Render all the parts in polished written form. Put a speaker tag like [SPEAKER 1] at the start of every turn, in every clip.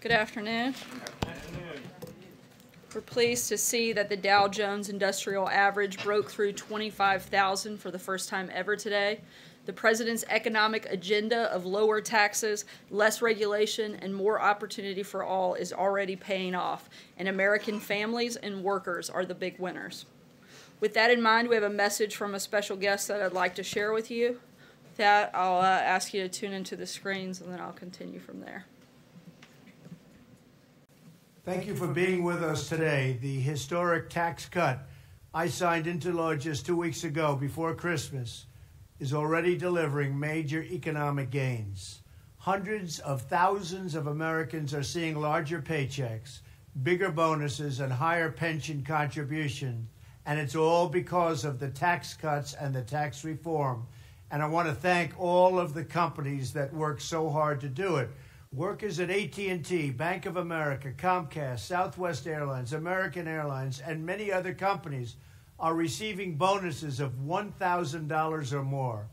[SPEAKER 1] Good afternoon. We're pleased to see that the Dow Jones Industrial Average broke through 25,000 for the first time ever today. The President's economic agenda of lower taxes, less regulation, and more opportunity for all is already paying off, and American families and workers are the big winners. With that in mind, we have a message from a special guest that I'd like to share with you. With that, I'll ask you to tune into the screens, and then I'll continue from there.
[SPEAKER 2] Thank you for being with us today. The historic tax cut I signed into law just 2 weeks ago before Christmas is already delivering major economic gains. Hundreds of thousands of Americans are seeing larger paychecks, bigger bonuses, and higher pension contributions, and it's all because of the tax cuts and the tax reform. And I want to thank all of the companies that worked so hard to do it. Workers at AT&T, Bank of America, Comcast, Southwest Airlines, American Airlines, and many other companies are receiving bonuses of $1,000 or more.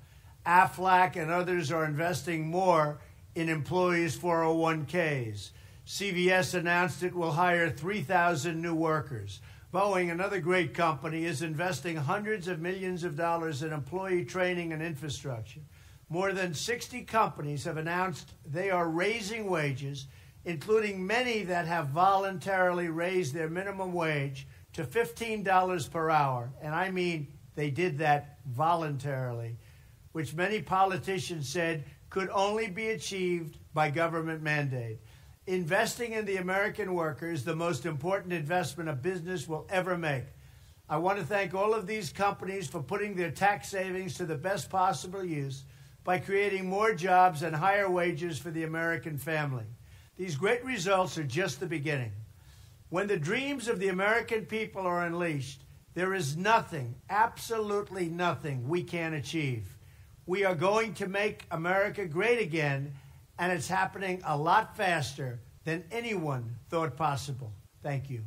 [SPEAKER 2] Aflac and others are investing more in employees' 401ks. CVS announced it will hire 3,000 new workers. Boeing, another great company, is investing hundreds of millions of dollars in employee training and infrastructure. More than 60 companies have announced they are raising wages, including many that have voluntarily raised their minimum wage to $15 per hour. And I mean, they did that voluntarily, which many politicians said could only be achieved by government mandate. Investing in the American worker is the most important investment a business will ever make. I want to thank all of these companies for putting their tax savings to the best possible use by creating more jobs and higher wages for the American family. These great results are just the beginning. When the dreams of the American people are unleashed, there is nothing, absolutely nothing we can't achieve. We are going to make America great again, and it's happening a lot faster than anyone thought possible. Thank you.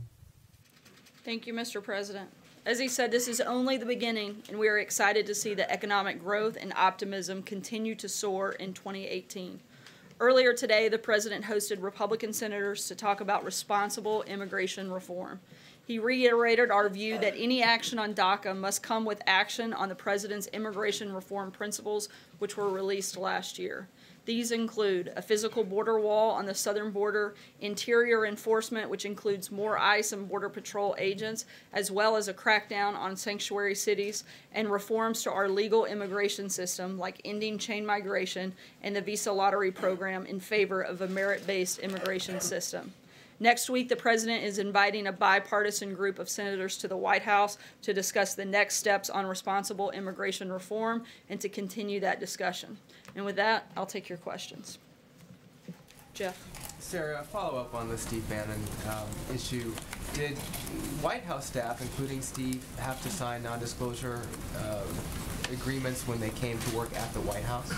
[SPEAKER 1] Thank you, Mr. President. As he said, this is only the beginning, and we are excited to see the economic growth and optimism continue to soar in 2018. Earlier today, the President hosted Republican senators to talk about responsible immigration reform. He reiterated our view that any action on DACA must come with action on the President's immigration reform principles, which were released last year. These include a physical border wall on the southern border, interior enforcement, which includes more ICE and Border Patrol agents, as well as a crackdown on sanctuary cities, and reforms to our legal immigration system, like ending chain migration and the visa lottery program in favor of a merit-based immigration system. Next week, the President is inviting a bipartisan group of senators to the White House to discuss the next steps on responsible immigration reform and to continue that discussion. And with that, I'll take your questions. Jeff.
[SPEAKER 3] Sarah, a follow-up on the Steve Bannon issue. Did White House staff, including Steve, have to sign non-disclosure agreements when they came to work at the White House?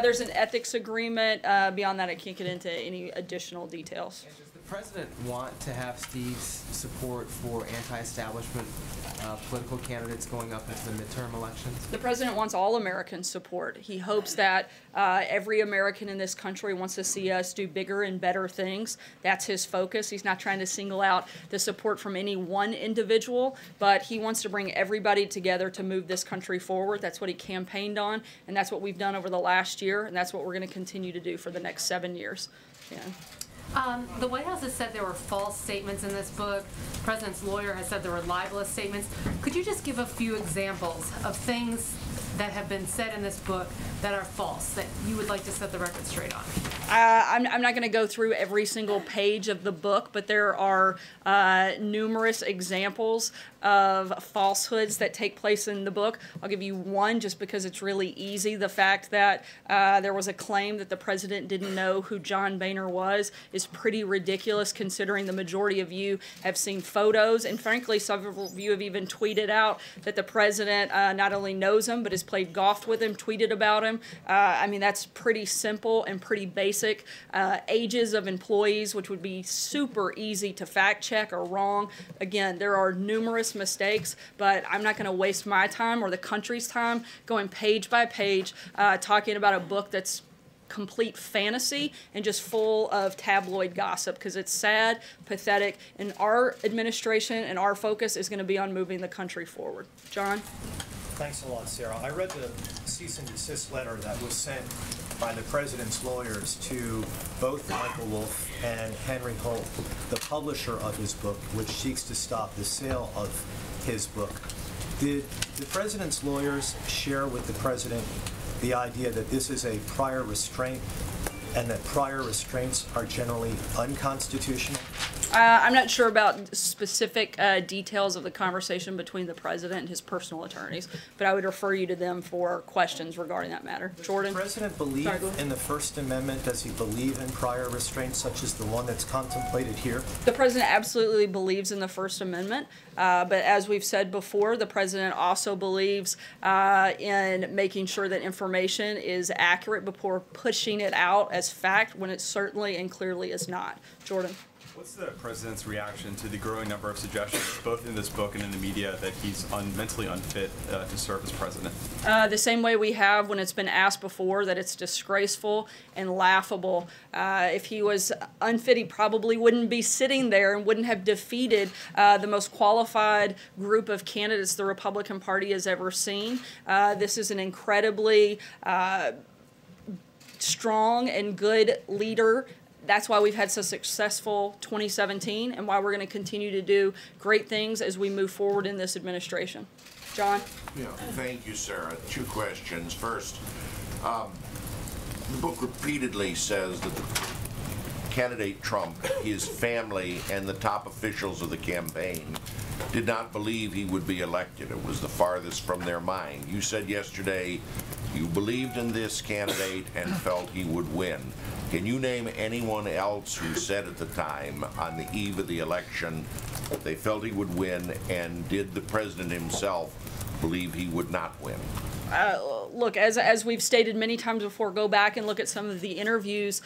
[SPEAKER 1] There's an ethics agreement. Beyond that, I can't get into any additional details.
[SPEAKER 3] And does the President want to have Steve's support for anti-establishment political candidates going up into the midterm elections?
[SPEAKER 1] The President wants all Americans' support. He hopes that every American in this country wants to see us do bigger and better things. That's his focus. He's not trying to single out the support from any one individual, but he wants to bring everybody together to move this country forward. That's what he campaigned on, and that's what we've done over the last year, and that's what we're going to continue to do for the next 7 years. Yeah.
[SPEAKER 4] The White House has said there were false statements in this book. The President's lawyer has said there were libelous statements. Could you just give a few examples of things that have been said in this book that are false, that you would like to set the record straight on?
[SPEAKER 1] I'm not going to go through every single page of the book, but there are numerous examples of falsehoods that take place in the book. I'll give you one just because it's really easy. The fact that there was a claim that the President didn't know who John Boehner was is pretty ridiculous, considering the majority of you have seen photos, and frankly, several of you have even tweeted out that the President not only knows him, but has played golf with him, tweeted about him. I mean, that's pretty simple and pretty basic. Ages of employees, which would be super easy to fact check, are wrong. Again, there are numerous mistakes, but I'm not going to waste my time or the country's time going page by page talking about a book that's complete fantasy and just full of tabloid gossip, because it's sad, pathetic, and our administration and our focus is going to be on moving the country forward. John?
[SPEAKER 5] Thanks a lot, Sarah. I read the cease and desist letter that was sent by the president's lawyers to both Michael Wolff and Henry Holt, the publisher of his book, which seeks to stop the sale of his book. Did the president's lawyers share with the president the idea that this is a prior restraint and that prior restraints are generally unconstitutional?
[SPEAKER 1] I'm not sure about specific details of the conversation between the president and his personal attorneys, but I would refer you to them for questions regarding that matter. Jordan?
[SPEAKER 5] Does the president believe in the First Amendment? Does he believe in prior restraints such as the one that's contemplated here?
[SPEAKER 1] The president absolutely believes in the First Amendment, but as we've said before, the president also believes in making sure that information is accurate before pushing it out as fact when it certainly and clearly is not. Jordan?
[SPEAKER 6] What's the president's reaction to the growing number of suggestions, both in this book and in the media, that he's mentally unfit to serve as president?
[SPEAKER 1] The same way we have when it's been asked before that it's disgraceful and laughable. If he was unfit, he probably wouldn't be sitting there and wouldn't have defeated the most qualified group of candidates the Republican Party has ever seen. This is an incredibly strong and good leader. That's why we've had such a successful 2017 and why we're going to continue to do great things as we move forward in this administration. John?
[SPEAKER 7] Yeah, thank you, Sarah. Two questions. First, the book repeatedly says that candidate Trump, his family, and the top officials of the campaign did not believe he would be elected. It was the farthest from their mind. You said yesterday you believed in this candidate and felt he would win. Can you name anyone else who said at the time, on the eve of the election, they felt he would win, and did the president himself believe he would not win?
[SPEAKER 1] Look, as we've stated many times before, go back and look at some of the interviews,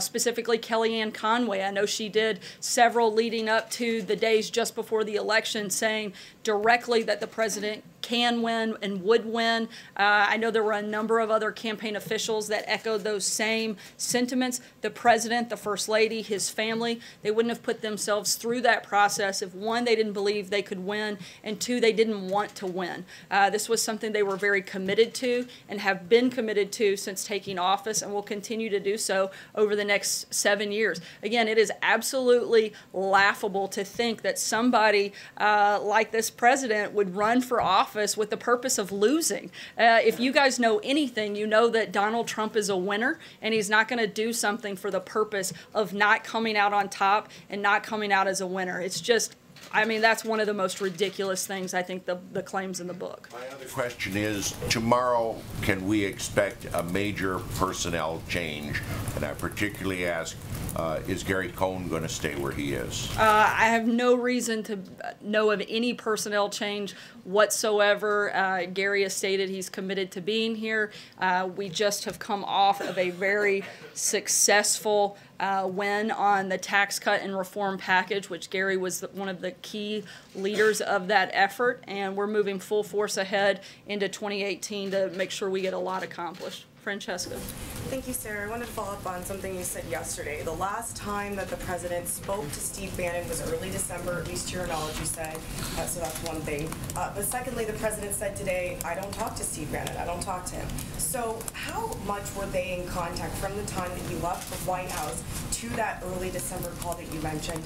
[SPEAKER 1] specifically Kellyanne Conway. I know she did several leading up to the days just before the election, saying directly that the president can win and would win. I know there were a number of other campaign officials that echoed those same sentiments. The president, the first lady, his family, they wouldn't have put themselves through that process if, one, they didn't believe they could win, and two, they didn't want to win. This was something they were very committed to and have been committed to since taking office, and will continue to do so over the next 7 years. Again, it is absolutely laughable to think that somebody like this president would run for office with the purpose of losing. If you guys know anything, you know that Donald Trump is a winner, and he's not going to do something for the purpose of not coming out on top and not coming out as a winner. It's just, I mean, that's one of the most ridiculous things, I think, the claims in the book.
[SPEAKER 7] My other question is, tomorrow, can we expect a major personnel change? And I particularly ask, is Gary Cohn going to stay where he is?
[SPEAKER 1] I have no reason to know of any personnel change whatsoever. Gary has stated he's committed to being here. We just have come off of a very successful win on the tax cut and reform package, which Gary was one of the key leaders of that effort, and we're moving full force ahead into 2018 to make sure we get a lot accomplished. Francesca.
[SPEAKER 8] Thank you, Sarah. I wanted to follow up on something you said yesterday. The last time that the president spoke to Steve Bannon was early December, at least to your knowledge, you said. So that's one thing. But secondly, the president said today, I don't talk to Steve Bannon. I don't talk to him. So how much were they in contact from the time that you left the White House to that early December call that you mentioned?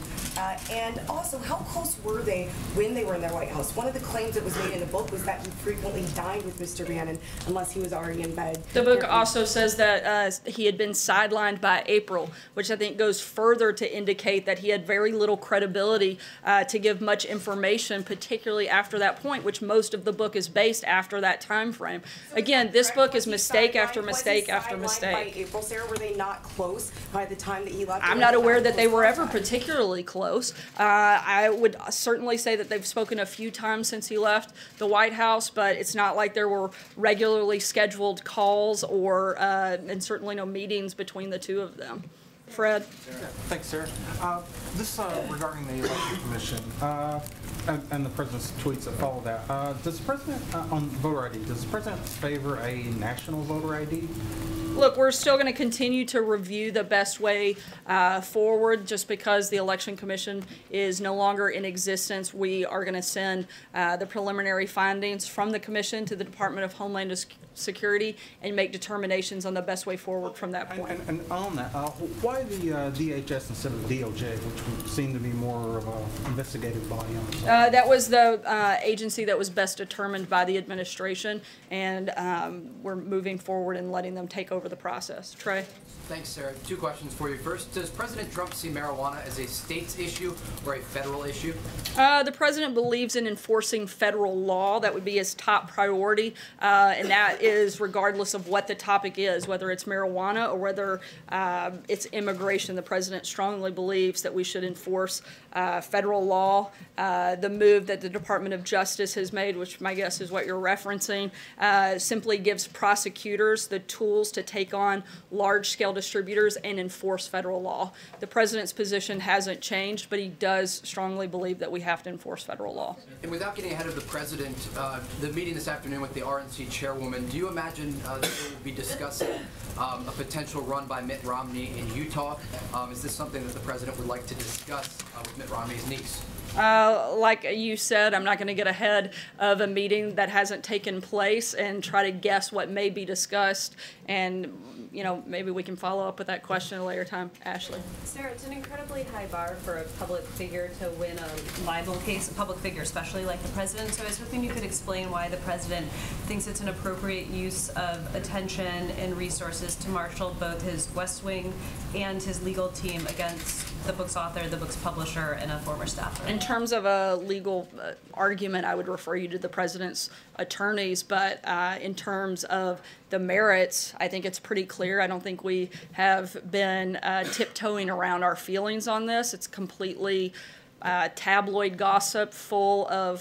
[SPEAKER 8] And also, how close were they when they were in their White House? One of the claims that was made in the book was that he frequently dined with Mr. Bannon unless he was already in bed.
[SPEAKER 1] The book also says that he had been sidelined by April, which I think goes further to indicate that he had very little credibility to give much information, particularly after that point, which most of the book is based after that time frame. So again, this book is mistake after mistake after mistake.
[SPEAKER 8] By April, Sarah, were they not close by the time that he left?
[SPEAKER 1] I'm not aware that they were ever particularly close. I would certainly say that they've spoken a few times since he left the White House, but it's not like there were regularly scheduled calls or and certainly no meetings between the two of them. Fred?
[SPEAKER 9] Thanks, Sarah. This regarding the election commission and the president's tweets that follow that. Does the president on voter ID? Does the president favor a national voter ID?
[SPEAKER 1] Look, we're still going to continue to review the best way forward. Just because the Election Commission is no longer in existence, we are going to send the preliminary findings from the Commission to the Department of Homeland Security and make determinations on the best way forward from that point.
[SPEAKER 9] And on that, why the DHS instead of DOJ, which would seem to be more of an investigative body on this?
[SPEAKER 1] That was the agency that was best determined by the administration, and we're moving forward and letting them take over the process. Trey?
[SPEAKER 10] Thanks, Sarah. 2 questions for you. First, does President Trump see marijuana as a state's issue or a federal issue?
[SPEAKER 1] The president believes in enforcing federal law. That would be his top priority, and that is regardless of what the topic is, whether it's marijuana or whether it's immigration. The president strongly believes that we should enforce federal law. The move that the Department of Justice has made, which my guess is what you're referencing, simply gives prosecutors the tools to take on large-scale distributors and enforce federal law. The president's position hasn't changed, but he does strongly believe that we have to enforce federal law.
[SPEAKER 10] And without getting ahead of the president, the meeting this afternoon with the RNC chairwoman, do you imagine that they will be discussing a potential run by Mitt Romney in Utah? Is this something that the president would like to discuss with Mitt Romney's niece?
[SPEAKER 1] Like you said, I'm not going to get ahead of a meeting that hasn't taken place and try to guess what may be discussed. And, you know, maybe we can follow up with that question at a later time. Ashley.
[SPEAKER 11] Sarah, it's an incredibly high bar for a public figure to win a libel case, a public figure, especially like the president. So I was hoping you could explain why the president thinks it's an appropriate use of attention and resources to marshal both his West Wing and his legal team against the book's author, the book's publisher, and a former staffer.
[SPEAKER 1] In terms of a legal argument, I would refer you to the president's attorneys, but in terms of the merits, I think it's pretty clear. I don't think we have been tiptoeing around our feelings on this. It's completely tabloid gossip full of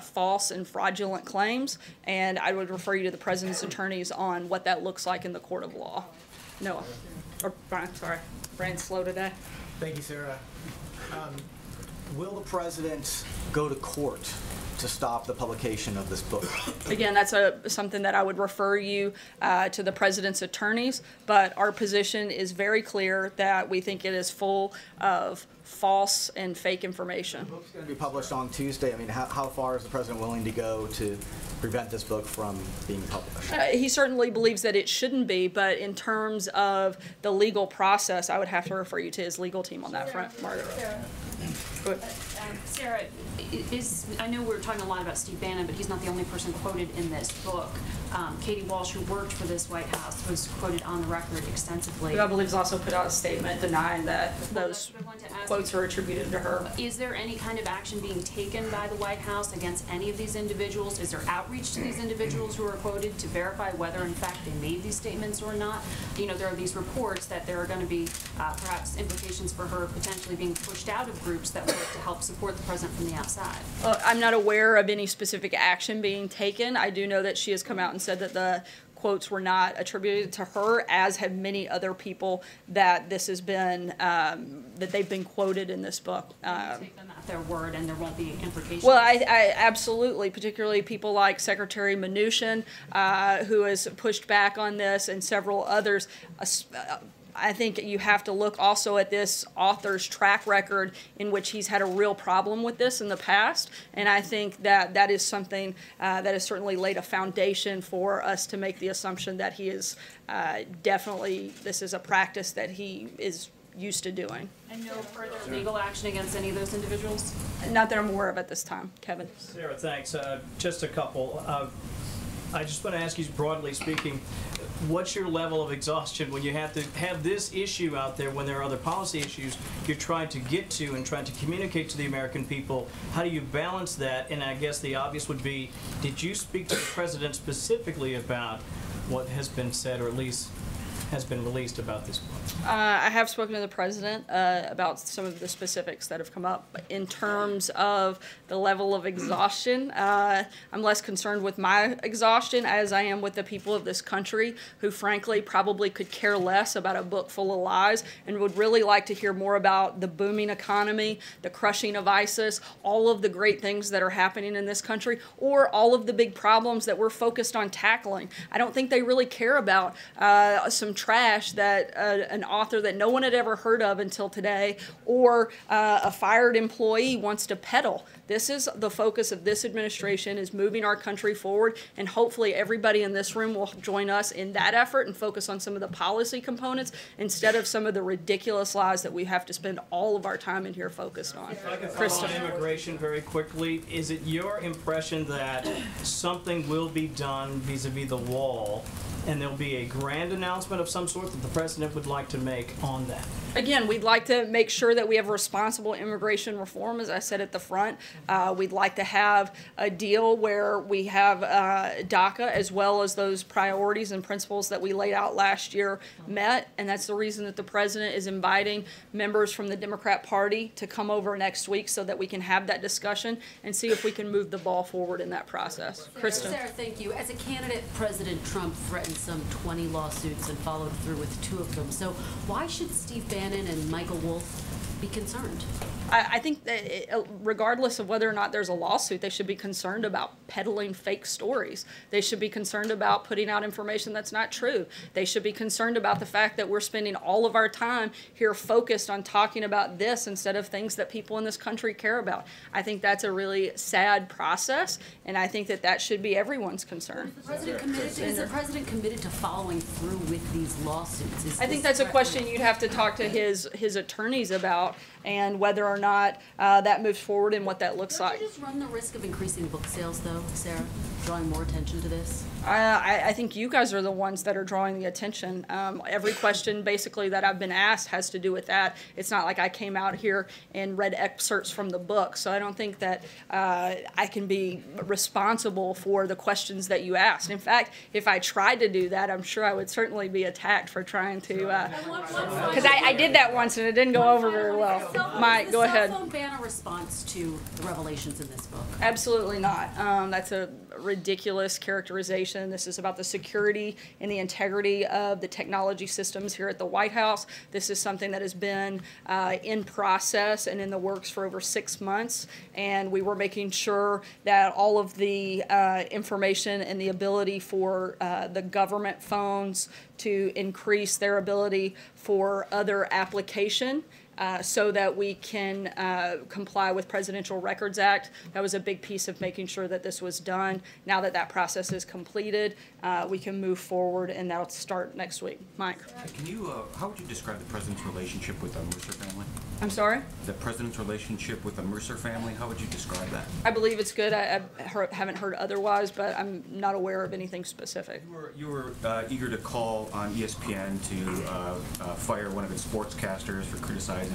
[SPEAKER 1] false and fraudulent claims, and I would refer you to the president's attorneys on what that looks like in the court of law. Noah. Or Brian, sorry. Brian's slow today.
[SPEAKER 5] Thank you, Sarah. Will the president go to court to stop the publication of this book?
[SPEAKER 1] Again, that's something that I would refer you to the president's attorneys, but our position is very clear that we think it is full of false and fake information.
[SPEAKER 5] The book's going to be published on Tuesday. I mean, how far is the president willing to go to prevent this book from being published?
[SPEAKER 1] He certainly believes that it shouldn't be, but in terms of the legal process, I would have to refer you to his legal team on that front. Margaret. Go ahead.
[SPEAKER 12] Sarah, I know we're talking a lot about Steve Bannon, but he's not the only person quoted in this book. Katie Walsh, who worked for this White House, was quoted on the record extensively.
[SPEAKER 1] Who I believe has also put out a statement denying that those quotes are attributed to her.
[SPEAKER 12] Is there any kind of action being taken by the White House against any of these individuals? Is there outreach to these individuals who are quoted to verify whether, in fact, they made these statements or not? You know, there are these reports that there are going to be perhaps implications for her potentially being pushed out of groups that work to help support the president from the outside.
[SPEAKER 1] I'm not aware of any specific action being taken. I do know that she has come out and said that the quotes were not attributed to her, as have many other people that this has been, that they've been quoted in this book.
[SPEAKER 12] Take them at their word and there won't be implications.
[SPEAKER 1] Well, I absolutely, particularly people like Secretary Mnuchin, who has pushed back on this, and several others. I think you have to look also at this author's track record in which he's had a real problem with this in the past, and I think that that is something that has certainly laid a foundation for us to make the assumption that he is definitely, this is a practice that he is used to doing.
[SPEAKER 12] And no further legal action against any of those individuals?
[SPEAKER 1] Not that I'm aware of at this time. Kevin.
[SPEAKER 13] Sarah, thanks. Just a couple. I just want to ask you, broadly speaking, what's your level of exhaustion when you have to have this issue out there when there are other policy issues you're trying to get to and trying to communicate to the American people? How do you balance that? And I guess the obvious would be, did you speak to the president specifically about what has been said, or at least has been released about this book?
[SPEAKER 1] I have spoken to the president about some of the specifics that have come up. In terms of the level of exhaustion, I'm less concerned with my exhaustion as I am with the people of this country who frankly probably could care less about a book full of lies and would really like to hear more about the booming economy, the crushing of ISIS, all of the great things that are happening in this country, or all of the big problems that we're focused on tackling. I don't think they really care about some trash that an author that no one had ever heard of until today or a fired employee wants to peddle. This is the focus of this administration, is moving our country forward, and hopefully everybody in this room will join us in that effort and focus on some of the policy components instead of some of the ridiculous lies that we have to spend all of our time in here focused on.
[SPEAKER 13] If I can follow on immigration very quickly, is it your impression that something will be done vis-a-vis the wall, and there'll be a grand announcement of some sort that the president would like to make on that?
[SPEAKER 1] Again, we'd like to make sure that we have responsible immigration reform, as I said at the front. We'd like to have a deal where we have DACA as well as those priorities and principles that we laid out last year met, and that's the reason that the president is inviting members from the Democrat Party to come over next week so that we can have that discussion and see if we can move the ball forward in that process. Kristen.
[SPEAKER 14] Sarah, thank you. As a candidate, President Trump threatened some 20 lawsuits and followed through with 2 of them. So why should Steve Bannon and Michael Wolff be concerned?
[SPEAKER 1] I think that regardless of whether or not there's a lawsuit, they should be concerned about peddling fake stories. They should be concerned about putting out information that's not true. They should be concerned about the fact that we're spending all of our time here focused on talking about this instead of things that people in this country care about. I think that's a really sad process, and I think that that should be everyone's concern.
[SPEAKER 14] Is the president committed to following through with these lawsuits?
[SPEAKER 1] I think that's a question you'd have to talk to his attorneys about, and whether or not that moves forward and what that looks like.
[SPEAKER 14] Don't you just run the risk of increasing book sales, though, Sarah? Drawing more attention to this?
[SPEAKER 1] I think you guys are the ones that are drawing the attention. Every question basically that I've been asked has to do with that. It's not like I came out here and read excerpts from the book, so I don't think that I can be responsible for the questions that you asked. In fact, if I tried to do that, I'm sure I would certainly be attacked for trying to, because I did that once and it didn't go over very well. Mike, go ahead.
[SPEAKER 14] Is the cell phone ban a response to the revelations in this book?
[SPEAKER 1] Absolutely not. That's a ridiculous characterization. This is about the security and the integrity of the technology systems here at the White House. This is something that has been in process and in the works for over 6 months, and we were making sure that all of the information and the ability for the government phones to increase their ability for other application so that we can comply with Presidential Records Act. That was a big piece of making sure that this was done. Now that that process is completed, we can move forward, and that'll start next week. Mike.
[SPEAKER 15] Can you, how would you describe the president's relationship with the Mercer family?
[SPEAKER 1] I'm sorry?
[SPEAKER 15] The president's relationship with the Mercer family, how would you describe that?
[SPEAKER 1] I believe it's good. I haven't heard otherwise, but I'm not aware of anything specific.
[SPEAKER 15] You were eager to call on ESPN to fire one of its sportscasters for criticizing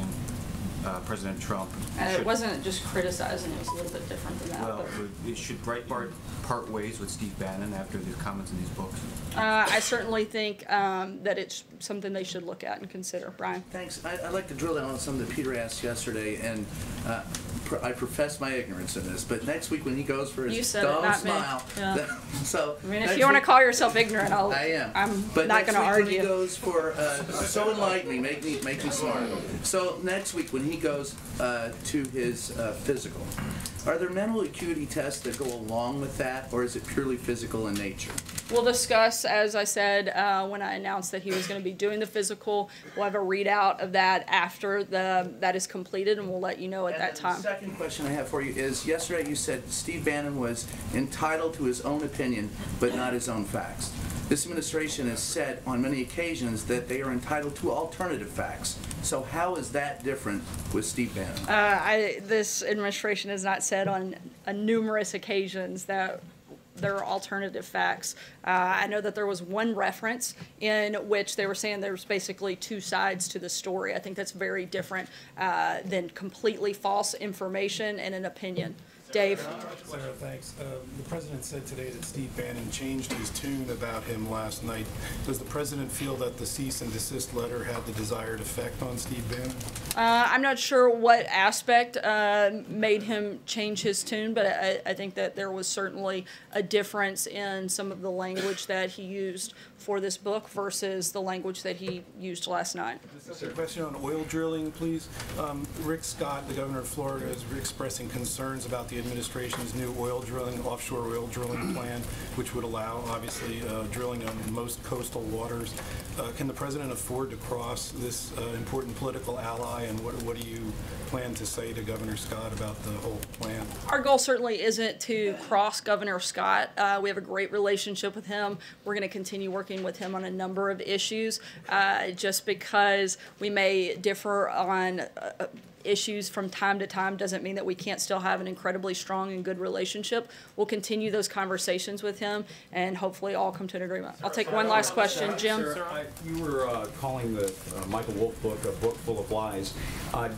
[SPEAKER 15] President Trump.
[SPEAKER 1] It wasn't just criticizing, it was a little bit different than that.
[SPEAKER 15] Well, should Breitbart part ways with Steve Bannon after these comments in these books?
[SPEAKER 1] I certainly think that it's something they should look at and consider. Brian?
[SPEAKER 16] Thanks. I'd like to drill down on something that Peter asked yesterday, and I profess my ignorance in this, but next week when he goes for his dumb smile,
[SPEAKER 1] yeah.
[SPEAKER 16] So
[SPEAKER 1] I mean, if you want to call yourself ignorant,
[SPEAKER 16] I am.
[SPEAKER 1] I'm
[SPEAKER 16] but
[SPEAKER 1] not going to argue.
[SPEAKER 16] When he goes for so enlighten me, make me smart. So next week when he goes to his physical, are there mental acuity tests that go along with that, or is it purely physical in nature?
[SPEAKER 1] We'll discuss, as I said, when I announced that he was going to be doing the physical. We'll have a readout of that after that is completed, and we'll let you know at that time.
[SPEAKER 16] The second question I have for you is, yesterday you said Steve Bannon was entitled to his own opinion, but not his own facts. This administration has said on many occasions that they are entitled to alternative facts. So how is that different with Steve Bannon?
[SPEAKER 1] This administration has not said on numerous occasions that there are alternative facts. I know that there was one reference in which they were saying there's basically 2 sides to the story. I think that's very different than completely false information and an opinion. Dave.
[SPEAKER 17] Sarah, thanks. The president said today that Steve Bannon changed his tune about him last night. Does the president feel that the cease and desist letter had the desired effect on Steve Bannon?
[SPEAKER 1] I'm not sure what aspect made him change his tune, but I think that there was certainly a difference in some of the language that he used for this book versus the language that he used last night.
[SPEAKER 17] A question on oil drilling, please. Rick Scott, the governor of Florida, is expressing concerns about the administration's new offshore oil drilling plan, which would allow, obviously, drilling on most coastal waters. Can the president afford to cross this important political ally, and what do you plan to say to Governor Scott about the whole plan?
[SPEAKER 1] Our goal certainly isn't to cross Governor Scott. We have a great relationship with him. We're going to continue working with him on a number of issues. Just because we may differ on issues from time to time doesn't mean that we can't still have an incredibly strong and good relationship. We'll continue those conversations with him and hopefully all come to an agreement. I'll take one last question. Jim?
[SPEAKER 18] You were calling the Michael Wolff book a book full of lies.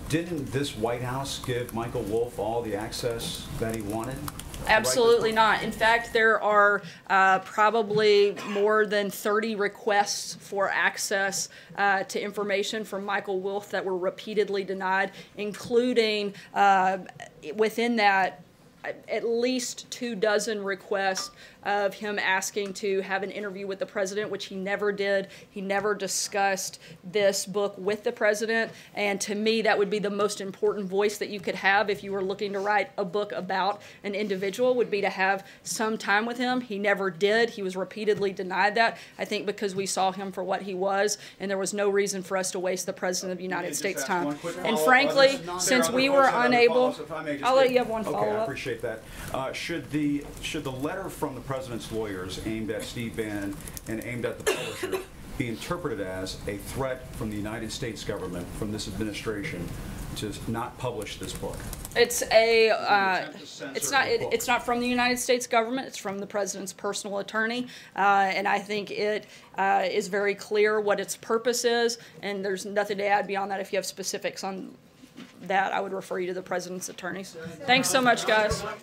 [SPEAKER 18] Didn't this White House give Michael Wolff all the access that he wanted?
[SPEAKER 1] Absolutely not. In fact, there are probably more than 30 requests for access to information from Michael Wolff that were repeatedly denied, including within that at least 24 requests of him asking to have an interview with the president, which he never did. He never discussed this book with the president. And to me, that would be the most important voice that you could have if you were looking to write a book about an individual, would be to have some time with him. He never did. He was repeatedly denied that, I think because we saw him for what he was, and there was no reason for us to waste the president of the United States' time. And frankly, since we were unable, I'll let you have one follow-up.
[SPEAKER 18] Okay, I appreciate that. Should the letter from the president's lawyers aimed at Steve Bannon and aimed at the publisher be interpreted as a threat from the United States government, from this administration, to not publish this book?
[SPEAKER 1] It's not from the United States government. It's from the president's personal attorney, and I think it is very clear what its purpose is. And there's nothing to add beyond that. If you have specifics on that, I would refer you to the president's attorneys. Thanks so much, guys.